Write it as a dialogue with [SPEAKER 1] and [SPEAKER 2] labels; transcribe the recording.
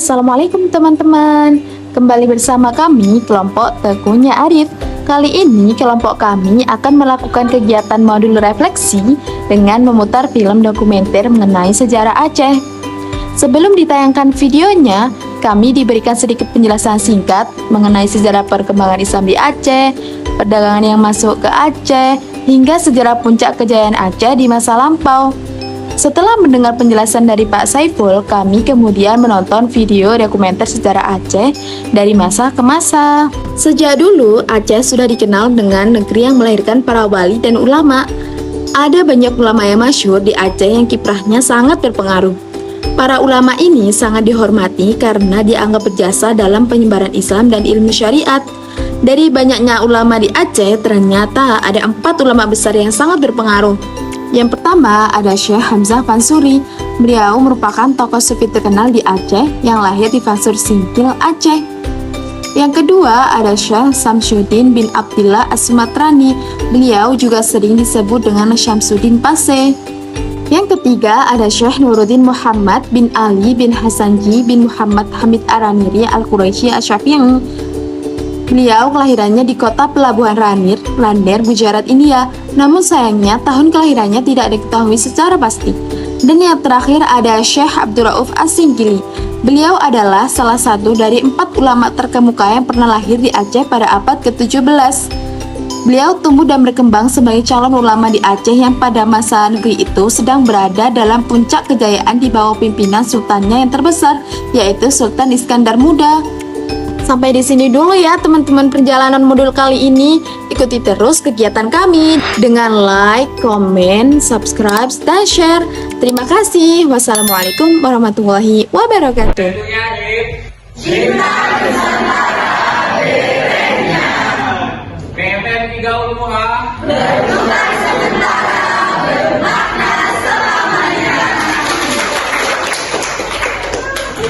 [SPEAKER 1] Assalamualaikum teman-teman. Kembali bersama kami, kelompok Teguhnya Arif. Kali ini kelompok kami akan melakukan kegiatan modul refleksi dengan memutar film dokumenter mengenai sejarah Aceh. Sebelum ditayangkan videonya, kami diberikan sedikit penjelasan singkat mengenai sejarah perkembangan Islam di Aceh, perdagangan yang masuk ke Aceh, hingga sejarah puncak kejayaan Aceh di masa lampau. Setelah mendengar penjelasan dari Pak Saiful, kami kemudian menonton video dokumenter sejarah Aceh dari masa ke masa. Sejak dulu, Aceh sudah dikenal dengan negeri yang melahirkan para wali dan ulama. Ada banyak ulama yang masyhur di Aceh yang kiprahnya sangat berpengaruh. Para ulama ini sangat dihormati karena dianggap berjasa dalam penyebaran Islam dan ilmu syariat. Dari banyaknya ulama di Aceh, ternyata ada 4 ulama besar yang sangat berpengaruh. Yang pertama ada Syekh Hamzah Fansuri. Beliau merupakan tokoh sufi terkenal di Aceh yang lahir di Fansur Singkil, Aceh. Yang kedua ada Syekh Samsuddin bin Abdillah As-Sumatrani. Beliau juga sering disebut dengan Syamsuddin Pase. Yang ketiga ada Syekh Nuruddin Muhammad bin Ali bin Hasanji bin Muhammad Hamid Araniri Al-Quraisy Asy-Syafi'i. Beliau kelahirannya di kota Pelabuhan Ranir, Lander, Gujarat, India. Namun sayangnya tahun kelahirannya tidak diketahui secara pasti. Dan yang terakhir ada Syekh Abdul Rauf As-Singkili. Beliau adalah salah satu dari 4 ulama terkemuka yang pernah lahir di Aceh pada abad ke-17. Beliau tumbuh dan berkembang sebagai calon ulama di Aceh yang pada masa negeri itu sedang berada dalam puncak kejayaan di bawah pimpinan sultannya yang terbesar, yaitu Sultan Iskandar Muda. Sampai di sini dulu ya teman-teman perjalanan modul kali ini. Ikuti terus kegiatan kami dengan like, komen, subscribe, dan share. Terima kasih. Wassalamualaikum warahmatullahi wabarakatuh.